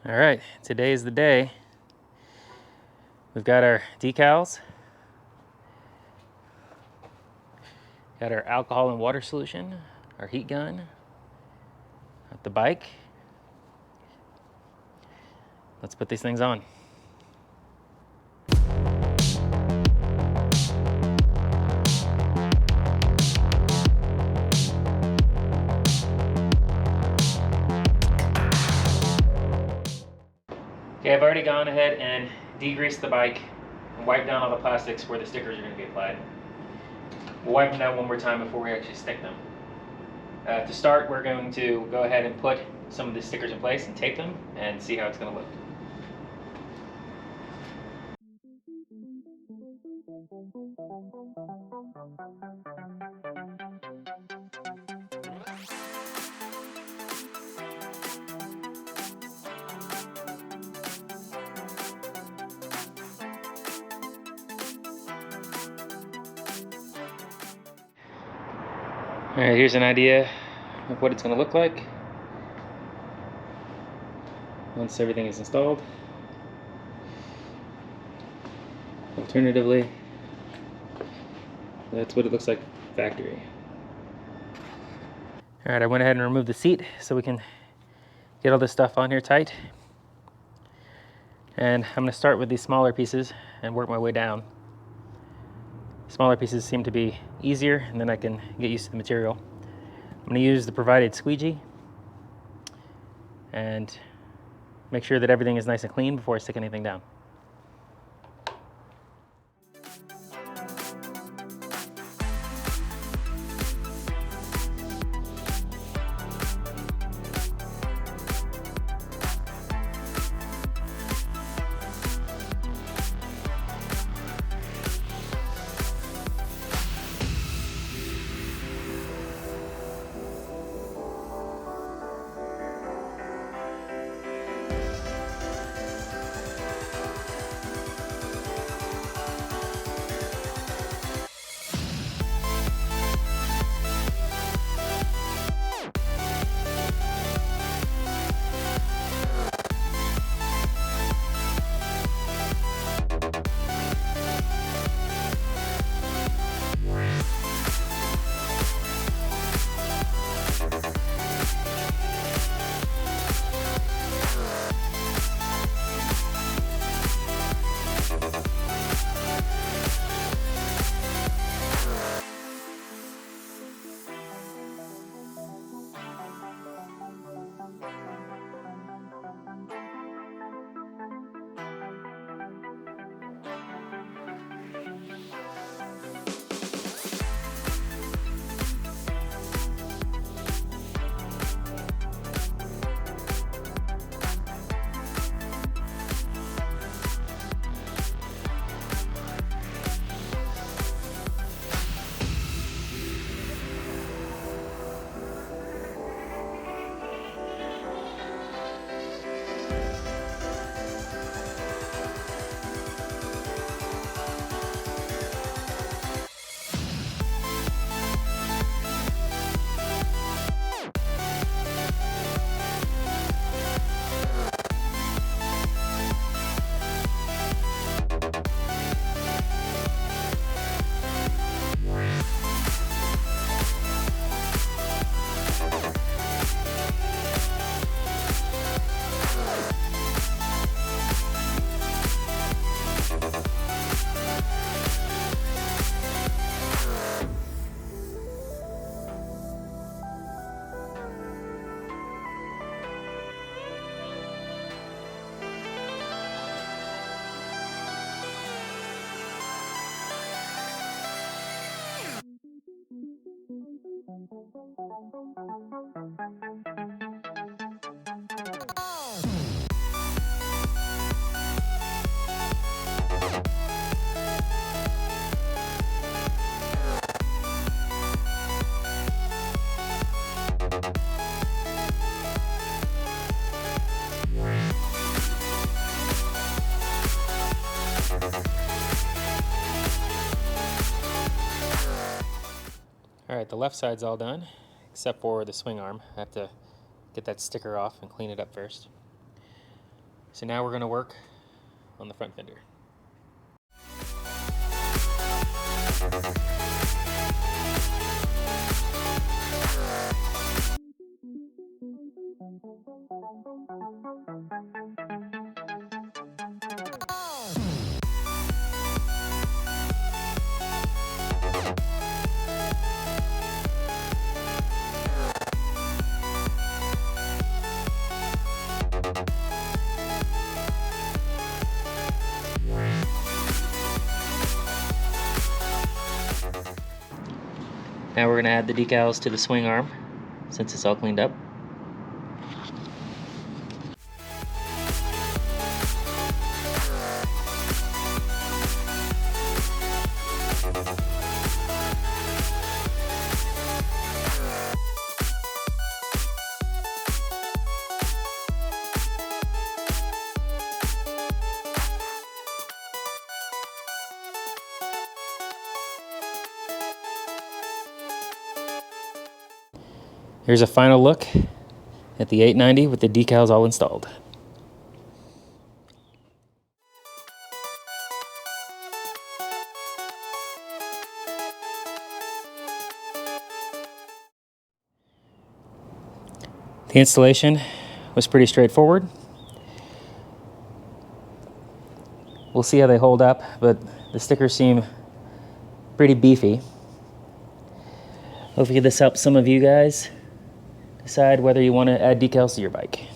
All right, today is the day. We've got our decals, got our alcohol and water solution, our heat gun, the bike. Let's put these things on. Okay, I've already gone ahead and degreased the bike and wiped down all the plastics where the stickers are going to be applied. We'll wipe them down one more time before we actually stick them. To start, we're going to go ahead and put some of the stickers in place and tape them and see how it's going to look. Alright, here's an idea of what it's going to look like once everything is installed. Alternatively, that's what it looks like factory. Alright, I went ahead and removed the seat so we can get all this stuff on here tight. And I'm going to start with these smaller pieces and work my way down. Smaller pieces seem to be easier, and then I can get used to the material. I'm going to use the provided squeegee and make sure that everything is nice and clean before I stick anything down. Alright, the left side's all done, except for the swing arm. I have to get that sticker off and clean it up first. So now we're going to work on the front fender. Now we're going to add the decals to the swing arm since it's all cleaned up. Here's a final look at the 890 with the decals all installed. The installation was pretty straightforward. We'll see how they hold up, but the stickers seem pretty beefy. Hopefully this helps some of you guys decide whether you want to add decals to your bike.